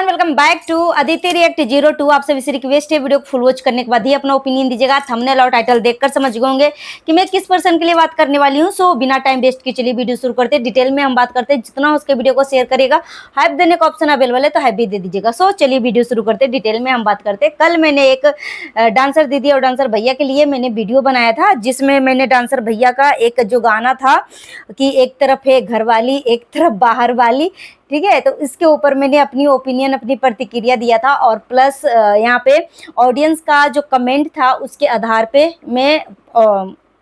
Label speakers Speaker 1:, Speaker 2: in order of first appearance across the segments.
Speaker 1: Everyone, welcome back to Aditi react 02। आप सभी से रिक्वेस्ट है, वीडियो को फुल वॉच करने के बाद ही अपना ओपिनियन दीजिएगा। थंबनेल और टाइटल देखकर समझ गए होंगे कि मैं किस पर्सन के लिए बात करने वाली हूं। सो बिना टाइम वेस्ट के चलिए वीडियो शुरू करते हैं। डिटेल में हम बात करते हैं, जितना हो उसके वीडियो को शेयर करेगा। हाइप देने का ऑप्शन अवेलेबल है तो हाइप भी दे दीजिएगा। सो चलिए वीडियो शुरू करते हैं। डिटेल में हम बात करते हैं। कल मैंने एक डांसर दीदी और डांसर भैया के लिए मैंने वीडियो बनाया था, जिसमें मैंने डांसर भैया का एक जो गाना था कि एक तरफ है घरवाली एक तरफ बाहर वाली, ठीक है, तो इसके ऊपर मैंने अपनी ओपिनियन अपनी प्रतिक्रिया दिया था। और प्लस यहाँ पे ऑडियंस का जो कमेंट था उसके आधार पे मैं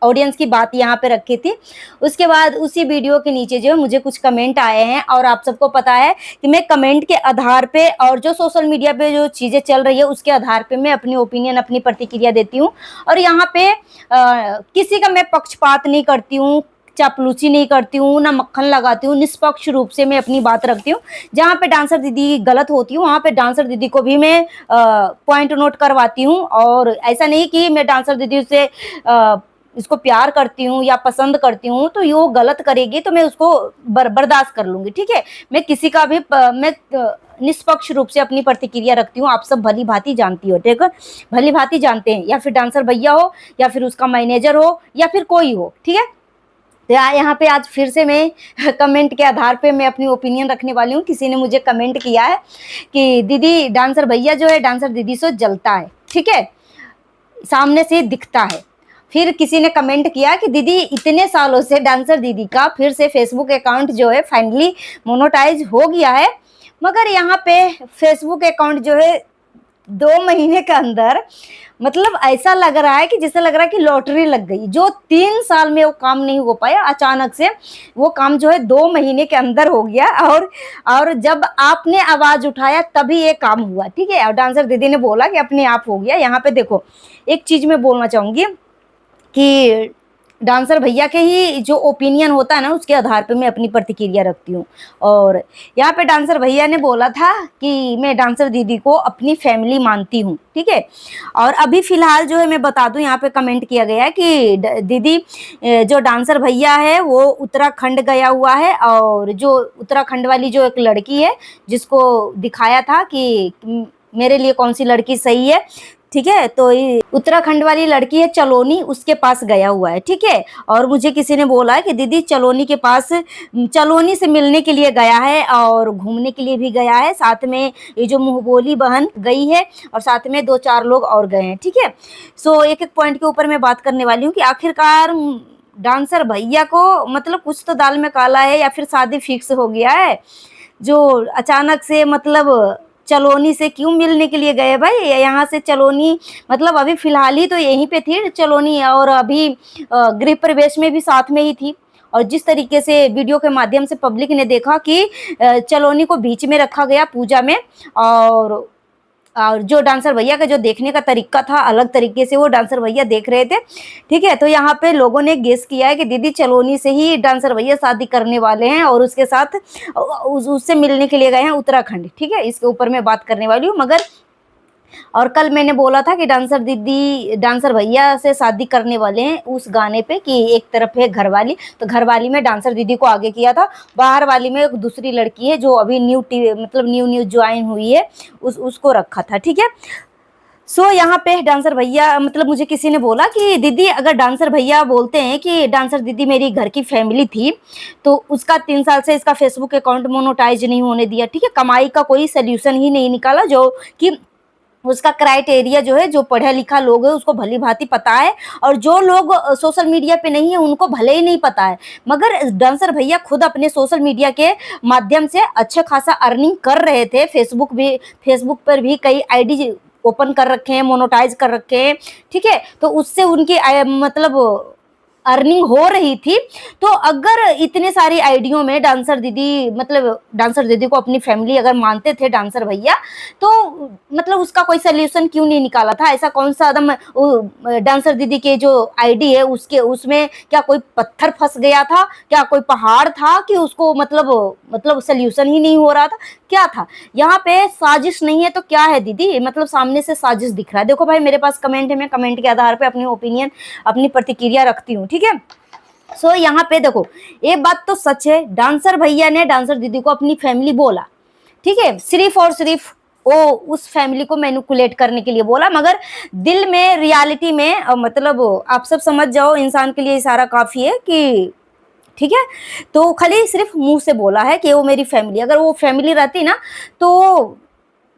Speaker 1: ऑडियंस की बात यहाँ पे रखी थी। उसके बाद उसी वीडियो के नीचे जो मुझे कुछ कमेंट आए हैं, और आप सबको पता है कि मैं कमेंट के आधार पे और जो सोशल मीडिया पे जो चीज़ें चल रही है उसके आधार पे मैं अपनी ओपिनियन अपनी प्रतिक्रिया देती हूँ। और यहाँ पे किसी का मैं पक्षपात नहीं करती हूँ, चापलूसी नहीं करती हूँ, ना मक्खन लगाती हूँ। निष्पक्ष रूप से मैं अपनी बात रखती हूँ। जहाँ पे डांसर दीदी गलत होती हूँ वहाँ पे डांसर दीदी को भी मैं पॉइंट नोट करवाती हूँ। और ऐसा नहीं कि मैं डांसर दीदी से इसको प्यार करती हूँ या पसंद करती हूँ तो ये वो गलत करेगी तो मैं उसको बर्दाश्त कर लूँगी, ठीक है। मैं किसी का भी मैं निष्पक्ष रूप से अपनी प्रतिक्रिया रखती हूँ। आप सब भली भांति जानती हो, ठीक है, भली भांति जानते हैं। या फिर डांसर भैया हो या फिर उसका मैनेजर हो या फिर कोई हो, ठीक है। तो यहाँ पे आज फिर से मैं कमेंट के आधार पे मैं अपनी ओपिनियन रखने वाली हूँ। किसी ने मुझे कमेंट किया है कि दीदी डांसर भैया जो है डांसर दीदी से जलता है, ठीक है, सामने से दिखता है। फिर किसी ने कमेंट किया कि दीदी इतने सालों से डांसर दीदी का फिर से फेसबुक अकाउंट जो है फाइनली मोनेटाइज हो गया है, मगर यहाँ पे फेसबुक अकाउंट जो है 2 महीने के अंदर मतलब ऐसा लग रहा है कि जैसे लग रहा है कि लॉटरी लग गई। जो 3 साल में वो काम नहीं हो पाया, अचानक से वो काम जो है 2 महीने के अंदर हो गया। और जब आपने आवाज उठाया तभी ये काम हुआ, ठीक है। और डांसर दीदी ने बोला कि अपने आप हो गया। यहाँ पे देखो एक चीज मैं बोलना चाहूंगी कि डांसर भैया के ही जो ओपिनियन होता है ना उसके आधार पे मैं अपनी प्रतिक्रिया रखती हूँ। और यहाँ पे डांसर भैया ने बोला था कि मैं डांसर दीदी को अपनी फैमिली मानती हूँ, ठीक है। और अभी फिलहाल जो है मैं बता दूं, यहाँ पे कमेंट किया गया है कि दीदी जो डांसर भैया है वो उत्तराखंड गया हुआ है। और जो उत्तराखंड वाली जो एक लड़की है जिसको दिखाया था कि मेरे लिए कौन सी लड़की सही है, ठीक है, तो उत्तराखंड वाली लड़की है चलोनी, उसके पास गया हुआ है, ठीक है। और मुझे किसी ने बोला है कि दीदी चलोनी के पास चलोनी से मिलने के लिए गया है और घूमने के लिए भी गया है। साथ में ये जो मुंहबोली बहन गई है और साथ में 2-4 लोग और गए हैं, ठीक है। सो एक एक पॉइंट के ऊपर मैं बात करने वाली हूँ कि आखिरकार डांसर भैया को मतलब कुछ तो दाल में काला है या फिर शादी फिक्स हो गया है, जो अचानक से मतलब चलोनी से क्यों मिलने के लिए गए भाई। यहाँ से चलोनी मतलब अभी फिलहाल ही तो यहीं पे थी चलोनी, और अभी गृह प्रवेश में भी साथ में ही थी। और जिस तरीके से वीडियो के माध्यम से पब्लिक ने देखा कि चलोनी को बीच में रखा गया पूजा में, और जो डांसर भैया का जो देखने का तरीका था अलग तरीके से वो डांसर भैया देख रहे थे, ठीक है। तो यहाँ पे लोगों ने गेस किया है कि दीदी चलोनी से ही डांसर भैया शादी करने वाले हैं और उसके साथ उससे मिलने के लिए गए हैं उत्तराखंड, ठीक है। इसके ऊपर मैं बात करने वाली हूँ। मगर और कल मैंने बोला था कि डांसर दीदी डांसर भैया से शादी करने वाले हैं उस गाने पे कि एक तरफ है घरवाली, तो घरवाली में डांसर दीदी को आगे किया था। बाहर वाली में एक दूसरी लड़की है जो अभी न्यू ज्वाइन हुई है, उसको रखा था, ठीक है। सो यहाँ पे डांसर भैया मतलब मुझे किसी ने बोला कि दीदी अगर डांसर भैया बोलते हैं कि डांसर दीदी मेरी घर की फैमिली थी तो उसका 3 साल से इसका फेसबुक अकाउंट मोनेटाइज नहीं होने दिया, ठीक है। कमाई का कोई सोल्यूशन ही नहीं निकाला, जो कि उसका क्राइटेरिया जो है जो पढ़ा लिखा लोग है उसको भली भांति पता है, और जो लोग सोशल मीडिया पे नहीं है उनको भले ही नहीं पता है। मगर डांसर भैया खुद अपने सोशल मीडिया के माध्यम से अच्छे खासा अर्निंग कर रहे थे। फेसबुक पर भी कई आईडी ओपन कर रखे हैं, मोनेटाइज कर रखे हैं, ठीक है। तो उससे उनकी मतलब अर्निंग हो रही थी। तो अगर इतने सारी आईडियों में डांसर दीदी को अपनी फैमिली अगर मानते थे डांसर भैया, तो मतलब उसका कोई सोल्यूशन क्यों नहीं निकाला था। ऐसा कौन सा डांसर दीदी के जो आईडी है उसमें क्या कोई पत्थर फंस गया था, क्या कोई पहाड़ था कि उसको मतलब सोल्यूशन ही नहीं हो रहा था, क्या था। यहाँ पे साजिश नहीं है तो क्या है दीदी, मतलब सामने से साजिश दिख रहा है। देखो भाई मेरे पास कमेंट है, मैं कमेंट के आधार पे अपनी ओपिनियन अपनी प्रतिक्रिया रखती हूँ, ठीक है। सो यहाँ पे देखो एक बात तो सच है, डांसर भैया ने डांसर दीदी को अपनी फैमिली बोला, ठीक है, सिर्फ और सिर्फ वो उस फैमिली को मैनिपुलेट करने के लिए बोला, मगर दिल में रियलिटी में मतलब आप सब समझ जाओ, इंसान के लिए इशारा काफी है कि ठीक है। तो खाली सिर्फ मुंह से बोला है कि वो मेरी फैमिली, अगर वो फैमिली रहती ना तो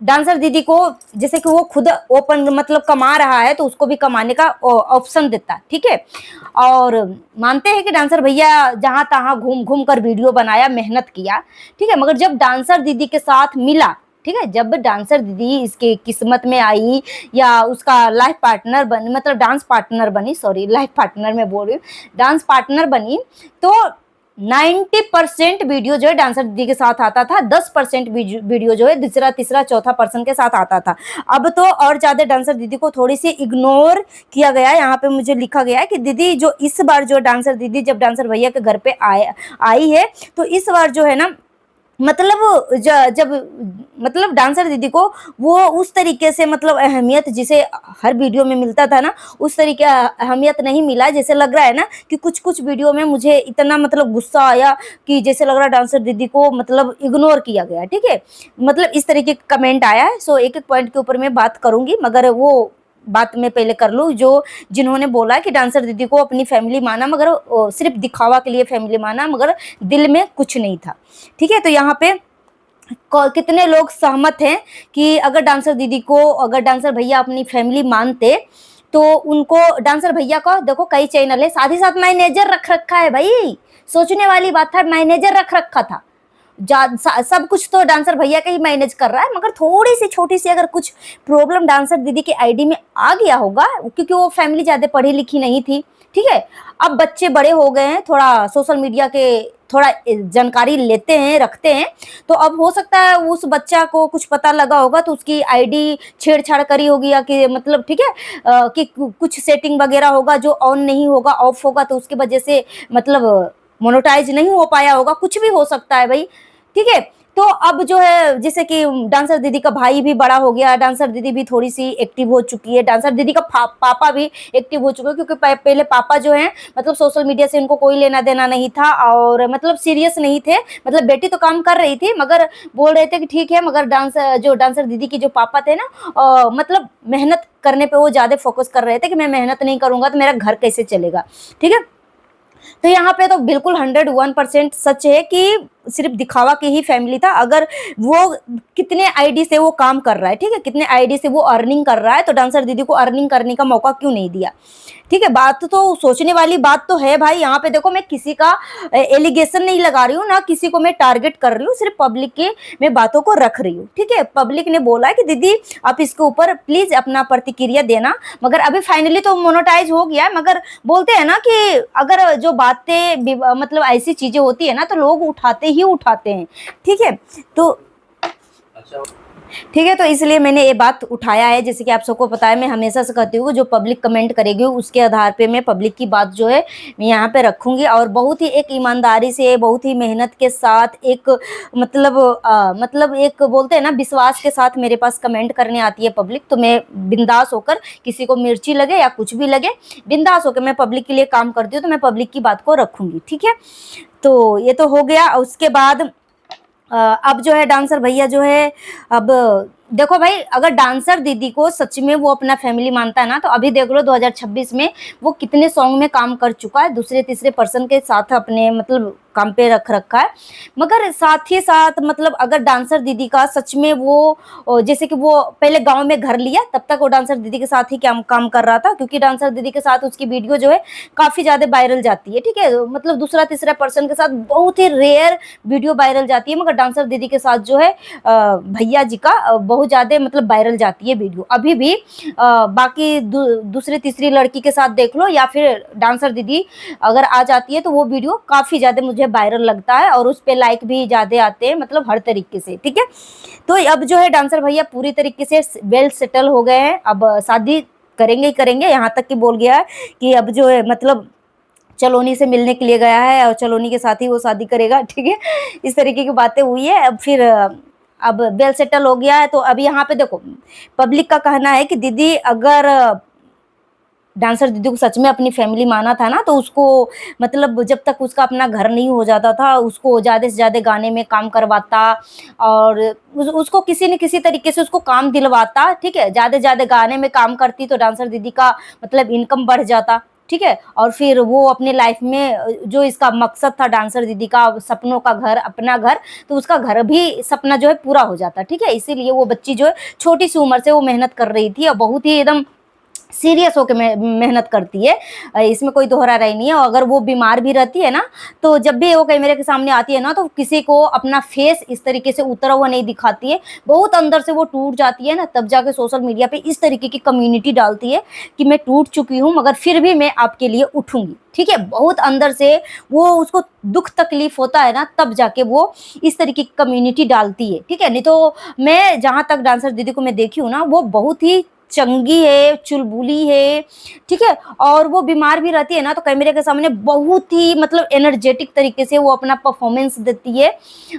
Speaker 1: डांसर दीदी को, जैसे कि वो खुद ओपन मतलब कमा रहा है तो उसको भी कमाने का ऑप्शन देता, ठीक है। और मानते हैं कि डांसर भैया जहां तहां घूम घूम कर वीडियो बनाया, मेहनत किया, ठीक है, मगर जब डांसर दीदी के साथ मिला, ठीक है, जब डांसर दीदी इसके किस्मत में आई या उसका लाइफ पार्टनर बनी, मतलब डांस पार्टनर बनी, सॉरी लाइफ पार्टनर में बोल रही हूँ, डांस पार्टनर बनी, तो 90% वीडियो जो है डांसर दीदी के साथ आता था, 10% वीडियो जो है दूसरा तीसरा चौथा पर्सन के साथ आता था। अब तो और ज्यादा डांसर दीदी को थोड़ी सी इग्नोर किया गया है। यहाँ पे मुझे लिखा गया है कि दीदी जो इस बार जो डांसर दीदी जब डांसर भैया के घर पे आई है, तो इस बार जो है ना, मतलब जब मतलब डांसर दीदी को वो उस तरीके से मतलब अहमियत जिसे हर वीडियो में मिलता था ना, उस तरीके अहमियत नहीं मिला। जैसे लग रहा है ना कि कुछ कुछ वीडियो में मुझे इतना मतलब गुस्सा आया कि जैसे लग रहा है डांसर दीदी को मतलब इग्नोर किया गया, ठीक है, मतलब इस तरीके का कमेंट आया है। सो एक एक पॉइंट के ऊपर मैं बात करूंगी, मगर वो बात मैं पहले कर लूँ, जो जिन्होंने बोला कि डांसर दीदी को अपनी फैमिली माना, मगर सिर्फ दिखावा के लिए फैमिली माना, मगर दिल में कुछ नहीं था, ठीक है। तो यहाँ पे कितने लोग सहमत हैं कि अगर डांसर दीदी को, अगर डांसर भैया अपनी फैमिली मानते तो उनको, डांसर भैया का देखो कई चैनल है, साथ ही साथ मैनेजर रख रखा है भाई, सोचने वाली बात था, मैनेजर रख रखा था। सब कुछ तो डांसर भैया का ही मैनेज कर रहा है, मगर थोड़ी सी छोटी सी अगर कुछ प्रॉब्लम डांसर दीदी की आईडी में आ गया होगा, क्योंकि वो फैमिली ज्यादा पढ़ी लिखी नहीं थी, ठीक है। अब बच्चे बड़े हो गए हैं, थोड़ा सोशल मीडिया के थोड़ा जानकारी लेते हैं, रखते हैं, तो अब हो सकता है उस बच्चा को कुछ पता लगा होगा तो उसकी आईडी छेड़छाड़ करी होगी, या कि मतलब ठीक है कि कुछ सेटिंग वगैरह होगा जो ऑन नहीं होगा, ऑफ होगा, तो उसकी वजह से मतलब मोनेटाइज नहीं हो पाया होगा, कुछ भी हो सकता है भाई, ठीक है। तो अब जो है जैसे कि डांसर दीदी का भाई भी बड़ा हो गया, डांसर दीदी भी थोड़ी सी एक्टिव हो चुकी है, डांसर दीदी का पापा भी एक्टिव हो चुका है, क्योंकि पहले पापा जो है मतलब सोशल मीडिया से इनको कोई लेना देना नहीं था, और मतलब सीरियस नहीं थे, मतलब बेटी तो काम कर रही थी मगर बोल रहे थे कि ठीक है, मगर डांसर दीदी की जो पापा थे ना, मतलब मेहनत करने पे वो ज्यादा फोकस कर रहे थे कि मैं मेहनत नहीं करूंगा तो मेरा घर कैसे चलेगा, ठीक है। तो यहाँ पे तो बिल्कुल 101% सच है कि सिर्फ दिखावा की ही फैमिली था। अगर वो कितने आईडी से वो काम कर रहा है, ठीक है, कितने आईडी से वो अर्निंग कर रहा है, तो डांसर दीदी को अर्निंग करने का मौका क्यों नहीं दिया, ठीक है। बात तो सोचने वाली बात तो है भाई। यहाँ पे देखो मैं किसी का एलिगेशन नहीं लगा रही हूँ, ना किसी को मैं टारगेट कर रही हूँ, सिर्फ पब्लिक के मैं बातों को रख रही हूँ, ठीक है। पब्लिक ने बोला है कि दीदी आप इसके ऊपर प्लीज अपना प्रतिक्रिया देना, मगर अभी फाइनली तो मोनेटाइज हो गया है, मगर बोलते हैं ना कि अगर जो बातें मतलब ऐसी चीजें होती है ना तो लोग उठाते ही उठाते हैं, ठीक है। तो अच्छा, ठीक है, तो इसलिए मैंने ये बात उठाया है। जैसे कि आप सबको पता है मैं हमेशा से कहती हूँ जो पब्लिक कमेंट करेगी उसके आधार पे मैं पब्लिक की बात जो है मैं यहाँ पे रखूंगी, और बहुत ही एक ईमानदारी से, बहुत ही मेहनत के साथ, एक मतलब एक बोलते हैं ना विश्वास के साथ मेरे पास कमेंट करने आती है पब्लिक, तो मैं बिंदास होकर, किसी को मिर्ची लगे या कुछ भी लगे, बिंदास होकर मैं पब्लिक के लिए काम करती हूँ, तो मैं पब्लिक की बात को रखूंगी, ठीक है। तो ये तो हो गया। उसके बाद अब जो है डांसर भैया जो है, अब देखो भाई, अगर डांसर दीदी को सच में वो अपना फैमिली मानता है ना, तो अभी देख लो 2026 में वो कितने सॉन्ग में काम कर चुका है, दूसरे तीसरे पर्सन के साथ अपने मतलब काम पे रख रखा है। मगर साथ ही साथ मतलब अगर डांसर दीदी का सच में वो जैसे कि वो पहले गांव में घर लिया, तब तक वो डांसर दीदी के साथ ही काम कर रहा था, क्योंकि डांसर दीदी के साथ उसकी वीडियो जो है काफी ज्यादा वायरल जाती है, ठीक है, मतलब दूसरा तीसरा पर्सन के साथ बहुत ही रेयर वीडियो वायरल जाती है, मगर डांसर दीदी के साथ जो है भैया जी का बहुत ज्यादा मतलब वायरल जाती है वीडियो अभी भी। बाकी दूसरी तीसरी लड़की के साथ देख लो या फिर डांसर दीदी अगर आ जाती है तो वो वीडियो काफी ज्यादा मुझे वायरल लगता है, और उस पे लाइक भी ज्यादा आते हैं, मतलब हर तरीके से, ठीक है। तो अब जो है डांसर भैया पूरी तरीके से वेल सेटल हो गए हैं, अब शादी करेंगे ही करेंगे, यहाँ तक कि बोल गया है कि अब जो है मतलब चलोनी से मिलने के लिए गया है और चलोनी के साथ ही वो शादी करेगा, ठीक है। इस तरीके की बातें हुई है। अब फिर अब वेल सेटल हो गया है, तो अभी यहाँ पे देखो पब्लिक का कहना है कि दीदी अगर डांसर दीदी को सच में अपनी फैमिली माना था ना, तो उसको मतलब जब तक उसका अपना घर नहीं हो जाता था, उसको ज़्यादा से ज़्यादा गाने में काम करवाता और उसको किसी न किसी तरीके से उसको काम दिलवाता, ठीक है? ज़्यादा से ज़्यादा गाने में काम करती तो डांसर दीदी का मतलब इनकम बढ़ जाता, ठीक है? और फिर वो अपने लाइफ में जो इसका मकसद था डांसर दीदी का, सपनों का घर, अपना घर, तो उसका घर भी सपना जो है पूरा हो जाता, ठीक है? इसीलिए वो बच्ची जो है छोटी सी उम्र से वो मेहनत कर रही थी और बहुत ही एकदम सीरियस होके मेहनत करती है। इसमें कोई दोहरा राय नहीं है। और अगर वो बीमार भी रहती है ना, तो जब भी वो कैमरे के सामने आती है ना, तो किसी को अपना फेस इस तरीके से उतरा हुआ नहीं दिखाती है। बहुत अंदर से वो टूट जाती है ना, तब जाके सोशल मीडिया पे इस तरीके की कम्युनिटी डालती है कि मैं टूट चुकी हूँ मगर फिर भी मैं आपके लिए उठूंगी, ठीक है? बहुत अंदर से वो उसको दुख तकलीफ होता है ना, तब जाके वो इस तरीके की कम्युनिटी डालती है, ठीक है? नहीं तो मैं जहाँ तक डांसर दीदी को मैं देखी हूँ ना, वो बहुत ही चंगी है, चुलबुली है, ठीक है? और वो बीमार भी रहती है ना, तो कैमरे के सामने बहुत ही मतलब एनर्जेटिक तरीके से वो अपना परफॉर्मेंस देती है।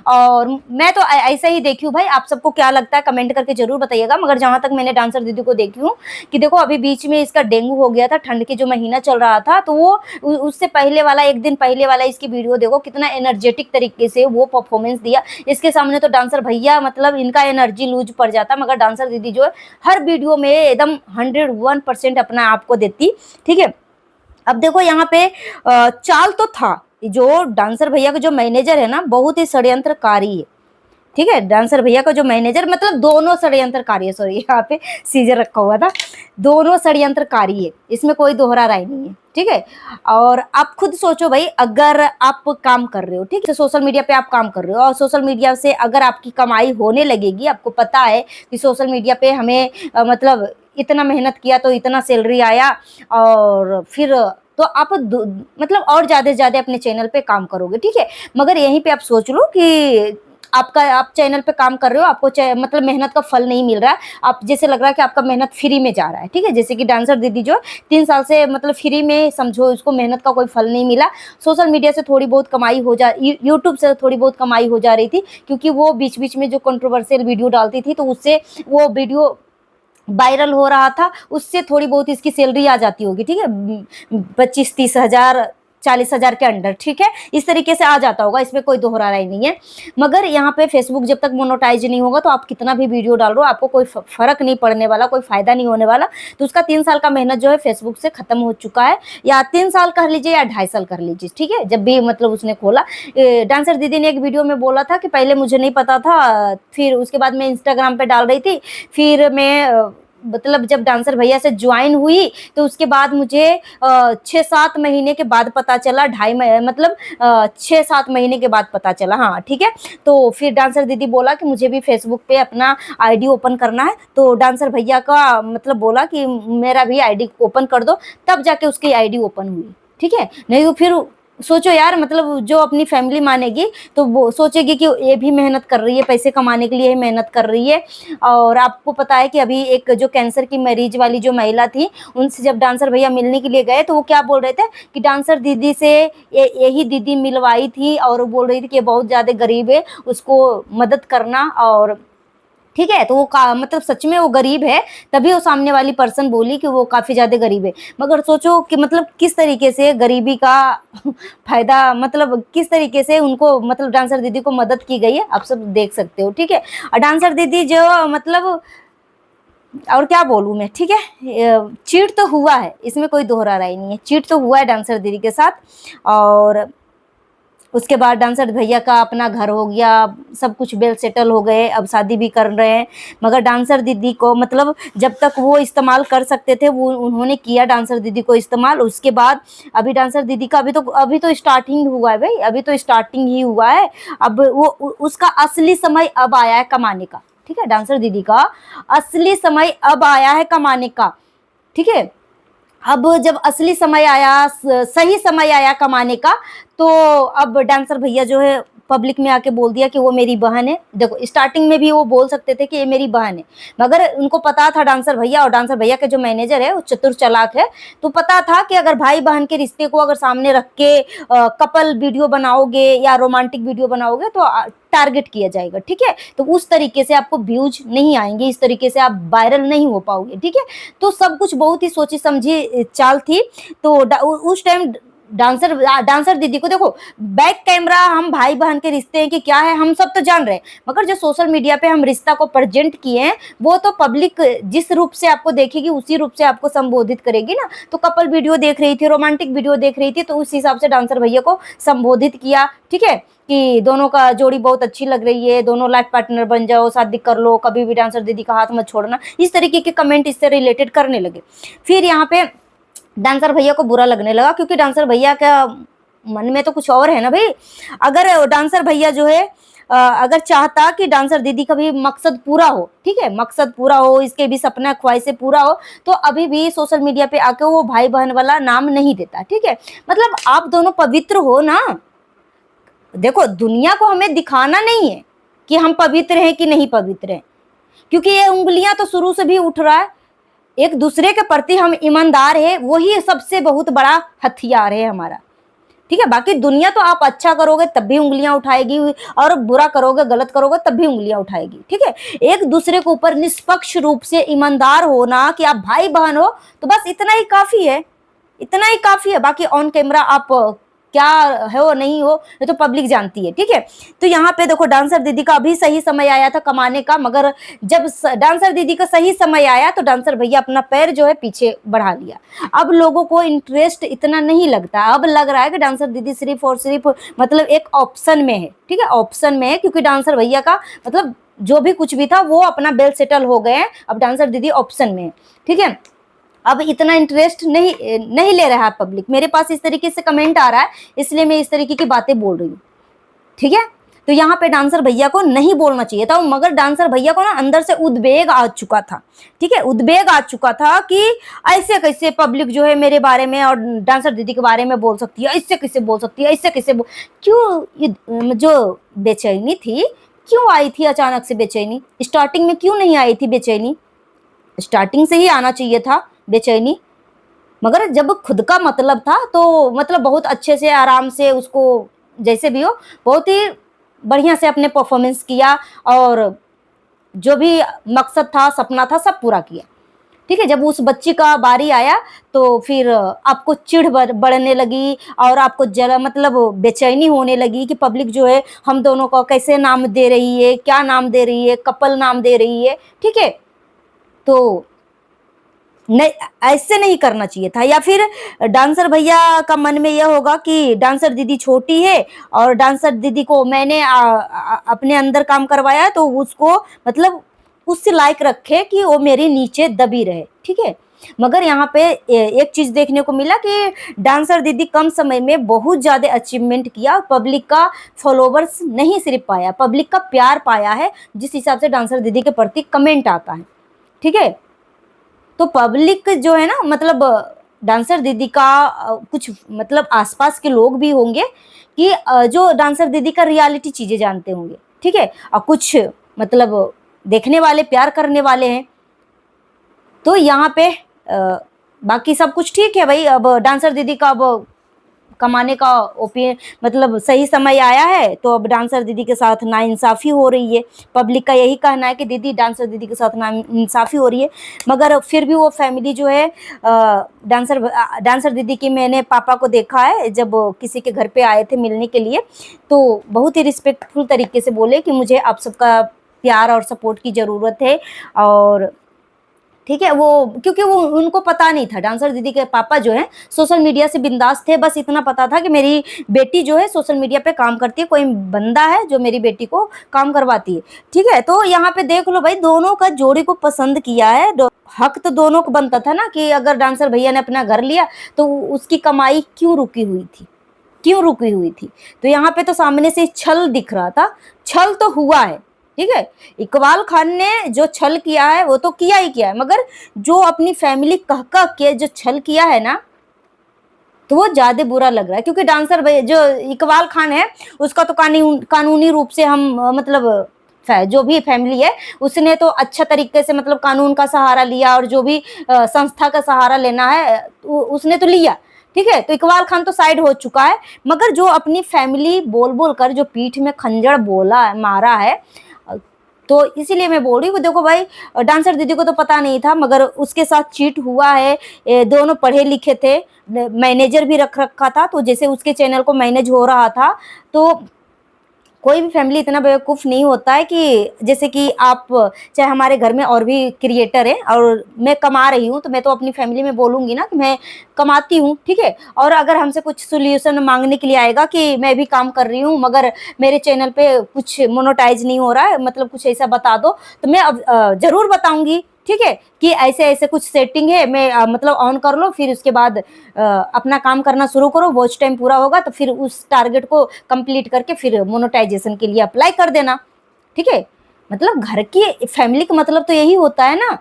Speaker 1: और मैं तो ऐसा ही देखी हूँ भाई। आप सबको क्या लगता है कमेंट करके जरूर बताइएगा। मगर जहां तक मैंने डांसर दीदी को देखी हूँ कि देखो, अभी बीच में इसका डेंगू हो गया था, ठंड के जो महीना चल रहा था, तो वो उससे पहले वाला, एक दिन पहले वाला इसकी वीडियो देखो, कितना एनर्जेटिक तरीके से वो परफॉर्मेंस दिया। इसके सामने तो डांसर भैया मतलब इनका एनर्जी लूज पड़ जाता, मगर डांसर दीदी जो है हर वीडियो में एकदम 101% अपना आप को देती, ठीक है? अब देखो यहाँ पे चाल तो था, जो डांसर भैया का जो मैनेजर है ना, बहुत ही षड्यंत्रकारी है, ठीक है? डांसर भैया का जो मैनेजर मतलब दोनों षड्यंत्रकारी है, सॉरी यहाँ पे सीजर रखा हुआ था, दोनों षड्यंत्रकारी है, इसमें कोई दोहरा राय नहीं है, ठीक है? और आप खुद सोचो भाई, अगर आप काम कर रहे हो, ठीक है, सोशल मीडिया पे आप काम कर रहे हो और सोशल मीडिया से अगर आपकी कमाई होने लगेगी, आपको पता है कि सोशल मीडिया पे हमें मतलब इतना मेहनत किया तो इतना सैलरी आया, और फिर तो आप मतलब और ज्यादा से ज्यादा अपने चैनल पे काम करोगे, ठीक है? मगर यहीं पे आप सोच लो कि आप चैनल पे काम कर रहे हो, आपको मतलब मेहनत का फल नहीं मिल रहा है, आप जैसे लग रहा है कि आपका मेहनत फ्री में जा रहा है, ठीक है? जैसे कि डांसर दीदी जो 3 साल से मतलब फ्री में, समझो उसको मेहनत का कोई फल नहीं मिला। सोशल मीडिया से थोड़ी बहुत कमाई हो जा, यूट्यूब से थोड़ी बहुत कमाई हो जा रही थी, क्योंकि वो बीच बीच में जो कंट्रोवर्शियल वीडियो डालती थी, तो उससे वो वीडियो वायरल हो रहा था, उससे थोड़ी बहुत इसकी सैलरी आ जाती होगी, ठीक है? 25-30 हज़ार, 40 हज़ार के अंडर, ठीक है? इस तरीके से आ जाता होगा, इसमें कोई दोहरा राय नहीं है। मगर यहाँ पे फेसबुक जब तक मोनेटाइज नहीं होगा, तो आप कितना भी वीडियो डाल रहे हो, आपको कोई फर्क नहीं पड़ने वाला, कोई फायदा नहीं होने वाला। तो उसका 3 साल का मेहनत जो है फेसबुक से खत्म हो चुका है, या 3 साल कर लीजिए या 2.5 साल कर लीजिए, ठीक है? जब भी मतलब उसने खोला, डांसर दीदी ने एक वीडियो में बोला था कि पहले मुझे नहीं पता था, फिर उसके बाद मैं इंस्टाग्राम पे डाल रही थी, फिर मैं मतलब जब डांसर भैया से ज्वाइन हुई, तो उसके बाद मुझे 6-7 महीने के बाद पता चला, मतलब 6-7 महीने के बाद पता चला, हाँ, ठीक है? तो फिर डांसर दीदी बोला कि मुझे भी फेसबुक पे अपना आईडी ओपन करना है, तो डांसर भैया का मतलब बोला कि मेरा भी आईडी ओपन कर दो, तब जाके उसकी आईडी ओपन हुई, ठीक है? नहीं तो फिर सोचो यार, मतलब जो अपनी फैमिली मानेगी तो वो सोचेगी कि ये भी मेहनत कर रही है, पैसे कमाने के लिए ही मेहनत कर रही है। और आपको पता है कि अभी एक जो कैंसर की मरीज वाली जो महिला थी, उनसे जब डांसर भैया मिलने के लिए गए, तो वो क्या बोल रहे थे कि डांसर दीदी से यही दीदी मिलवाई थी, और बोल रही थी कि ये बहुत ज्यादा गरीब है, उसको मदद करना, और ठीक है? तो वो मतलब सच में वो गरीब है, तभी वो सामने वाली पर्सन बोली कि वो काफी ज्यादा गरीब है। मगर सोचो कि मतलब किस तरीके से गरीबी का फायदा, मतलब किस तरीके से उनको मतलब डांसर दीदी को मदद की गई है, आप सब देख सकते हो, ठीक है? और डांसर दीदी जो मतलब, और क्या बोलूं मैं, ठीक है? चीट तो हुआ है, इसमें कोई दोहरा राय नहीं है, चीट तो हुआ है डांसर दीदी के साथ। और उसके बाद डांसर भैया का अपना घर हो गया, सब कुछ वेल सेटल हो गए, अब शादी भी कर रहे हैं। मगर डांसर दीदी को मतलब जब तक वो इस्तेमाल कर सकते थे, वो उन्होंने किया डांसर दीदी को इस्तेमाल। उसके बाद अभी डांसर दीदी का अभी तो स्टार्टिंग हुआ है भाई, अभी तो स्टार्टिंग ही हुआ है। अब वो उसका असली समय अब आया है कमाने का, ठीक है? डांसर दीदी का असली समय अब आया है कमाने का, ठीक है? अब जब असली समय आया, सही समय आया कमाने का, तो अब डांसर भैया जो है पब्लिक में आके बोल दिया कि वो मेरी बहन है। देखो स्टार्टिंग में भी वो बोल सकते थे कि ये मेरी बहन है, मगर उनको पता था डांसर भैया, और डांसर भैया के जो मैनेजर है वो चतुर चालाक है, तो पता था कि अगर भाई बहन के रिश्ते को अगर सामने रख के कपल वीडियो बनाओगे या रोमांटिक वीडियो बनाओगे तो टारगेट किया जाएगा, ठीक है। तो उस तरीके से आपको व्यूज नहीं आएंगे, इस तरीके से आप वायरल नहीं हो पाओगे, ठीक है। तो सब कुछ बहुत ही सोची समझी चाल थी। तो उस टाइम डांसर दीदी को देखो, बैक कैमरा हम भाई बहन के रिश्ते हैं कि क्या है हम सब तो जान रहे हैं, मगर जो सोशल मीडिया पे हम रिश्ता को प्रेजेंट किए हैं वो तो पब्लिक जिस रूप से आपको देखेगी उसी रूप से आपको संबोधित करेगी ना। तो कपल वीडियो देख रही थी, रोमांटिक वीडियो देख रही थी, तो उस हिसाब से डांसर भैया को संबोधित किया, ठीक है, कि दोनों का जोड़ी बहुत अच्छी लग रही है, दोनों लाइफ पार्टनर बन जाओ, शादी कर लो, कभी भी डांसर दीदी का हाथ मत छोड़ना, इस तरीके के कमेंट इससे रिलेटेड करने लगे। फिर यहाँ पे डांसर भैया को बुरा लगने लगा, क्योंकि डांसर भैया का मन में तो कुछ और है ना भाई। अगर डांसर भैया जो है अगर चाहता कि डांसर दीदी का भी मकसद पूरा हो, ठीक है, मकसद पूरा हो, इसके भी सपना ख्वाहिशें पूरा हो, तो अभी भी सोशल मीडिया पे आके वो भाई बहन वाला नाम नहीं देता, ठीक है। मतलब आप दोनों पवित्र हो ना। देखो दुनिया को हमें दिखाना नहीं है कि हम पवित्र हैं कि नहीं पवित्र हैं, क्योंकि ये उंगलियां तो शुरू से भी उठ रहा है। एक दूसरे के प्रति हम ईमानदार है, वही सबसे बहुत बड़ा हथियार है हमारा, ठीक है। बाकी दुनिया तो आप अच्छा करोगे तब भी उंगलियां उठाएगी, और बुरा करोगे, गलत करोगे तब भी उंगलियां उठाएगी, ठीक है। एक दूसरे के ऊपर निष्पक्ष रूप से ईमानदार होना कि आप भाई बहन हो, तो बस इतना ही काफी है, इतना ही काफी है। बाकी ऑन कैमरा आप क्या हो नहीं हो ये तो पब्लिक जानती है, ठीक है। तो यहाँ पे देखो डांसर दीदी का अभी सही समय आया था कमाने का, मगर जब डांसर दीदी का सही समय आया तो डांसर भैया अपना पैर जो है पीछे बढ़ा लिया। अब लोगों को इंटरेस्ट इतना नहीं लगता, अब लग रहा है कि डांसर दीदी सिर्फ और सिर्फ मतलब एक ऑप्शन में है, ठीक है, ऑप्शन में है, क्योंकि डांसर भैया का मतलब जो भी कुछ भी था वो अपना बेल सेटल हो गए हैं, अब डांसर दीदी ऑप्शन में है, ठीक है। अब इतना इंटरेस्ट नहीं ले रहा है पब्लिक। मेरे पास इस तरीके से कमेंट आ रहा है, इसलिए मैं इस तरीके की बातें बोल रही हूँ, ठीक है। तो यहाँ पे डांसर भैया को नहीं बोलना चाहिए था, मगर डांसर भैया को ना अंदर से उद्वेग आ चुका था, ठीक है, उद्वेग आ चुका था कि ऐसे कैसे पब्लिक जो है मेरे बारे में और डांसर दीदी के बारे में बोल सकती है, ऐसे कैसे बोल सकती है, ऐसे कैसे क्यों जो बेचैनी थी क्यों आई थी अचानक से बेचैनी? स्टार्टिंग में क्यों नहीं आई थी बेचैनी? स्टार्टिंग से ही आना चाहिए था बेचैनी, मगर जब खुद का मतलब था तो मतलब बहुत अच्छे से आराम से उसको जैसे भी हो बहुत ही बढ़िया से अपने परफॉर्मेंस किया, और जो भी मकसद था सपना था सब पूरा किया, ठीक है। जब उस बच्ची का बारी आया तो फिर आपको चिढ़ बढ़ने लगी और आपको जरा मतलब बेचैनी होने लगी कि पब्लिक जो है हम दोनों को कैसे नाम दे रही है, क्या नाम दे रही है, कपल नाम दे रही है, ठीक है। तो नहीं, ऐसे नहीं करना चाहिए था। या फिर डांसर भैया का मन में यह होगा कि डांसर दीदी छोटी है और डांसर दीदी को मैंने अपने अंदर काम करवाया तो उसको मतलब उससे लायक रखे कि वो मेरे नीचे दबी रहे, ठीक है। मगर यहाँ पे एक चीज देखने को मिला कि डांसर दीदी कम समय में बहुत ज्यादा अचीवमेंट किया, पब्लिक का फॉलोवर्स नहीं सिर्फ पाया, पब्लिक का प्यार पाया है, जिस हिसाब से डांसर दीदी के प्रति कमेंट आता है, ठीक है। तो पब्लिक जो है ना मतलब डांसर दीदी का कुछ मतलब आसपास के लोग भी होंगे कि जो डांसर दीदी का रियलिटी चीजें जानते होंगे, ठीक है, और कुछ मतलब देखने वाले प्यार करने वाले हैं। तो यहाँ पे बाकी सब कुछ ठीक है भाई। अब डांसर दीदी का अब कमाने का ओपिनियन मतलब सही समय आया है, तो अब डांसर दीदी के साथ नाइंसाफ़ी हो रही है। पब्लिक का यही कहना है कि दीदी डांसर दीदी के साथ नाइंसाफ़ी हो रही है, मगर फिर भी वो फैमिली जो है डांसर दीदी की मैंने पापा को देखा है जब किसी के घर पे आए थे मिलने के लिए, तो बहुत ही रिस्पेक्टफुल तरीके से बोले कि मुझे आप सबका प्यार और सपोर्ट की ज़रूरत है, और ठीक है वो क्योंकि वो उनको पता नहीं था, डांसर दीदी के पापा जो है सोशल मीडिया से बिंदास थे, बस इतना पता था कि मेरी बेटी जो है सोशल मीडिया पे काम करती है, कोई बंदा है जो मेरी बेटी को काम करवाती है, ठीक है। तो यहाँ पे देख लो भाई दोनों का जोड़ी को पसंद किया है, हक तो दोनों को बनता था ना कि अगर डांसर भैया ने अपना घर लिया तो उसकी कमाई क्यों रुकी हुई थी, क्यों रुकी हुई थी। तो यहाँ पे तो सामने से छल दिख रहा था, छल तो हुआ है, ठीक है। इकबाल खान ने जो छल किया है वो तो किया ही किया है, मगर जो अपनी फैमिली कह के जो छल किया है ना, तो वो ज्यादा बुरा लग रहा है, क्योंकि डांसर जो इकबाल खान है उसका तो कानूनी रूप से हम मतलब जो भी फैमिली है उसने तो अच्छा तरीके से मतलब कानून का सहारा लिया, और जो भी संस्था का सहारा लेना है उसने तो लिया, ठीक है। तो इकबाल खान तो साइड हो चुका है, मगर जो अपनी फैमिली बोल बोल कर जो पीठ में खंजर बोला है, मारा है, तो इसीलिए मैं बोल रही हूँ। देखो भाई, डांसर दीदी को तो पता नहीं था, मगर उसके साथ चीट हुआ है। दोनों पढ़े लिखे थे, मैनेजर भी रख रखा था, तो जैसे उसके चैनल को मैनेज हो रहा था, तो कोई भी फैमिली इतना बेवकूफ नहीं होता है कि जैसे कि आप, चाहे हमारे घर में और भी क्रिएटर है और मैं कमा रही हूँ, तो मैं तो अपनी फैमिली में बोलूंगी ना कि मैं कमाती हूँ, ठीक है। और अगर हमसे कुछ सोल्यूशन मांगने के लिए आएगा कि मैं भी काम कर रही हूँ मगर मेरे चैनल पे कुछ मोनेटाइज नहीं हो रहा है, मतलब कुछ ऐसा बता दो, तो मैं अब जरूर बताऊंगी, ठीक है, कि ऐसे ऐसे कुछ सेटिंग है, मैं मतलब ऑन कर लो, फिर उसके बाद अपना काम करना शुरू करो, वॉच टाइम पूरा होगा तो फिर उस टारगेट को कंप्लीट करके फिर मोनेटाइजेशन के लिए अप्लाई कर देना, ठीक है। मतलब घर की फैमिली का मतलब तो यही होता है ना।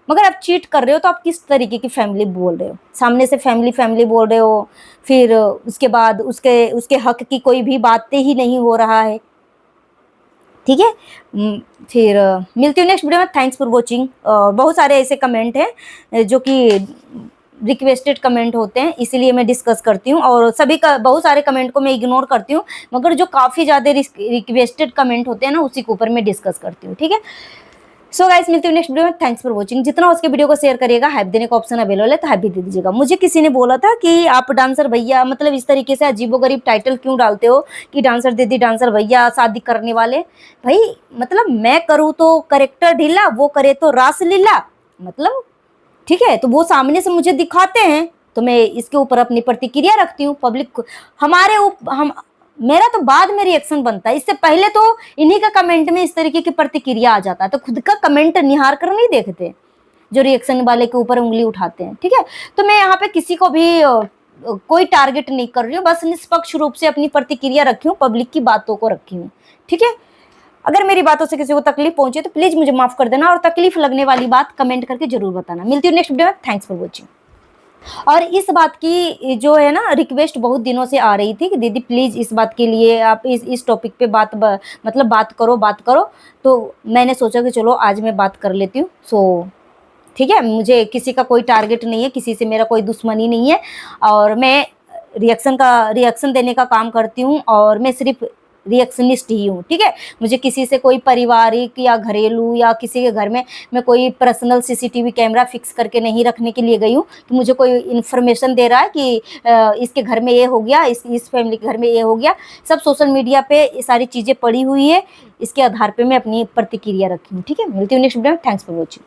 Speaker 1: मगर आप चीट कर रहे हो तो आप किस तरीके की फैमिली बोल रहे हो, सामने से फैमिली फैमिली बोल रहे हो, फिर उसके बाद उसके उसके हक की कोई भी बातें ही नहीं हो रहा है, ठीक है। फिर मिलती हूँ नेक्स्ट वीडियो में। Thanks for watching. बहुत सारे ऐसे कमेंट हैं जो कि रिक्वेस्टेड कमेंट होते हैं, इसीलिए मैं डिस्कस करती हूँ, और सभी का बहुत सारे कमेंट को मैं इग्नोर करती हूँ, मगर जो काफ़ी ज़्यादा रिक्वेस्टेड कमेंट होते हैं ना उसी के ऊपर मैं डिस्कस करती हूँ, ठीक है। सो गाइस, मिलती हूँ नेक्स्ट वीडियो में। Thanks for watching. जितना हो उसके वीडियो को शेयर करिएगा, हाइप देने का ऑप्शन अवेलेबल है तो हाइप भी दे दीजिएगा। मुझे किसी ने बोला था कि आप डांसर भैया मतलब इस तरीके से अजीबोगरीब टाइटल क्यों डालते हो कि डांसर दीदी, डांसर भैया, शादी करने वाले। भाई मतलब मैं करूँ तो करेक्टर ढीला, वो करे तो रास लीला, मतलब ठीक है। तो वो सामने से मुझे दिखाते हैं तो मैं इसके ऊपर अपनी प्रतिक्रिया रखती हूँ। पब्लिक हमारे हम मेरा तो बाद में रिएक्शन बनता है, इससे पहले तो इन्हीं का कमेंट में इस तरीके की प्रतिक्रिया आ जाता है, तो खुद का कमेंट निहार कर नहीं देखते जो रिएक्शन वाले के ऊपर उंगली उठाते हैं, ठीक है। तो मैं यहाँ पे किसी को भी कोई टारगेट नहीं कर रही हूँ, बस निष्पक्ष रूप से अपनी प्रतिक्रिया रखी हूँ, पब्लिक की बातों को रखी हूँ, ठीक है। अगर मेरी बातों से किसी को तकलीफ पहुंचे तो प्लीज मुझे माफ कर देना, और तकलीफ लगने वाली बात कमेंट करके जरूर बताना। मिलती हूँ नेक्स्ट वीडियो में। Thanks for watching. और इस बात की जो है ना रिक्वेस्ट बहुत दिनों से आ रही थी कि दीदी प्लीज इस बात के लिए आप इस टॉपिक पे मतलब बात करो, तो मैंने सोचा कि चलो आज मैं बात कर लेती हूँ। सो ठीक है, मुझे किसी का कोई टारगेट नहीं है, किसी से मेरा कोई दुश्मनी नहीं है, और मैं रिएक्शन देने का काम करती हूँ, और मैं सिर्फ रिएक्शनिस्ट ही हूँ, ठीक है। मुझे किसी से कोई पारिवारिक या घरेलू या किसी के घर में मैं कोई पर्सनल सीसीटीवी कैमरा फिक्स करके नहीं रखने के लिए गई हूँ कि मुझे कोई इन्फॉर्मेशन दे रहा है कि इसके घर में ये हो गया, इस फैमिली के घर में ये हो गया। सब सोशल मीडिया पे ये सारी चीज़ें पड़ी हुई है, इसके आधार पर मैं अपनी प्रतिक्रिया रखी हूँ, ठीक है। मिलती हूँ नेक्स्ट वीडियो में। Thanks for watching.